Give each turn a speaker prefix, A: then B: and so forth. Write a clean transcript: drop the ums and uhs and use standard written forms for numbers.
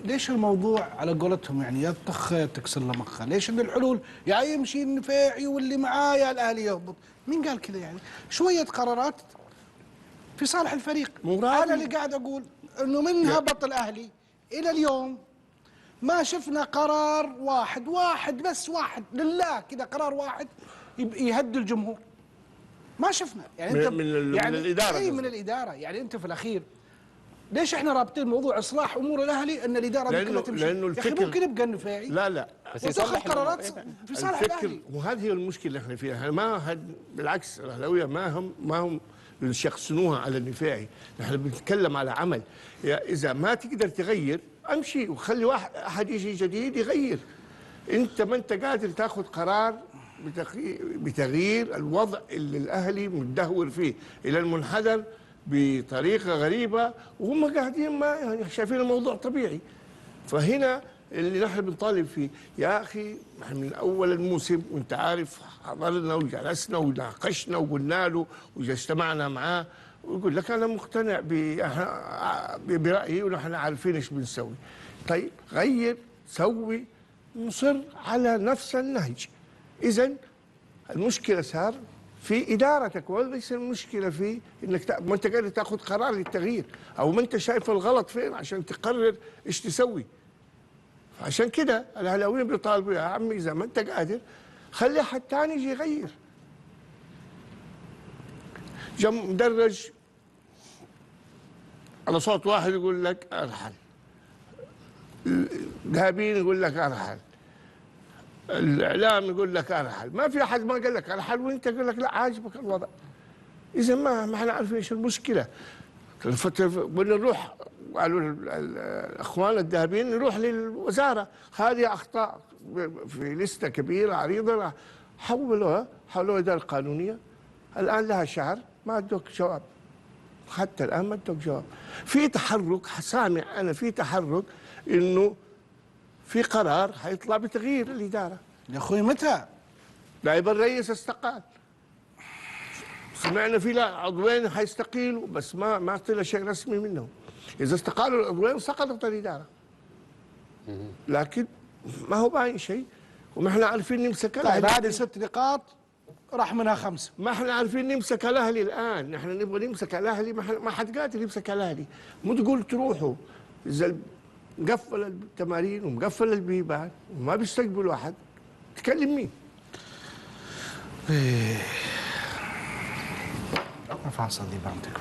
A: ليش الموضوع على قولتهم يعني يا تخ تكسر له مخه؟ ليش ان الحلول يا يمشي النفيعي واللي معاه يا الاهلي يهبط؟ مين قال كذا يعني؟ شويه قرارات في صالح الفريق. انا اللي قاعد اقول انه من هبط الاهلي الى اليوم ما شفنا قرار واحد بس واحد لله كذا، قرار واحد يهدي الجمهور. ما شفنا يعني. انت يعني
B: من الاداره.
A: اي من الاداره. يعني انت في الاخير ليش احنا رابطين موضوع اصلاح امور الاهلي ان الاداره دي كلها تمشي؟
B: لانه
A: يا اخي ممكن يبقى النفاعي
B: لا
C: بس
A: وتاخذ
C: يصلح
A: قرارات في صالح الاهلي.
B: وهذه هي المشكله اللي احنا فيها. ما بالعكس الاهلاويه ما هم يشخصنوها على النفاعي. نحن بنتكلم على عمل. اذا ما تقدر تغير امشي وخلي احد يجي جديد يغير. انت ما انت قادر تاخذ قرار بتغيير الوضع اللي الاهلي متدهور فيه الى المنحدر بطريقه غريبه، وهم قاعدين ما يعني شايفين الموضوع طبيعي. فهنا اللي نحن بنطالب فيه يا اخي. نحن من اول الموسم وانت عارف حضرنا وجلسنا وناقشنا وقلنا له واجتمعنا معاه، ويقول لك انا مقتنع برايي ونحن عارفين ايش بنسوي. طيب غير، سوي، مصر على نفس النهج. اذا المشكله صار في ادارتك وليس المشكله في انك ما انت قادر تاخذ قرار للتغيير او ما انت شايف الغلط فين عشان تقرر ايش تسوي. عشان كده الاهلاويين بيطالبوا يا عمي اذا ما انت قادر خلي حد ثاني يجي يغير. مدرج على صوت واحد يقول لك ارحل، ذهبين يقول لك ارحل، الاعلام يقول لك ارحل، ما في احد ما قال لك ارحل وانت يقول لك لا عاجبك الوضع. اذا ما احنا عارفين ايش المشكله. بنروح قالوا الاخوان الذهبيين نروح للوزاره، هذه اخطاء في لسته كبيره عريضه، حولوها الاداره القانونيه. الان لها شهر ما ادوك جواب، حتى الان ما ادوك جواب. في تحرك سامع انا، في تحرك انه في قرار حيطلع بتغيير الاداره.
A: يا اخوي متى؟
B: نائب الرئيس استقال، سمعنا في عضوين حيستقيلوا بس ما طلع شيء رسمي منهم. اذا استقالوا العضوين سقطت الاداره، لكن ما هو باين شيء وما احنا عارفين نمسك الاهلي.
A: طيب هذه 6 نقاط راح منها 5.
B: ما احنا عارفين نمسك الاهلي الان. نحن نبغى نمسك الاهلي، ما حد قادر يمسك الاهلي. مو تقول تروحوا اذا مقفل التمارين ومقفل البيبان وما بيستقبلوا احد، تكلم مين؟
A: رفع صدي بامتك.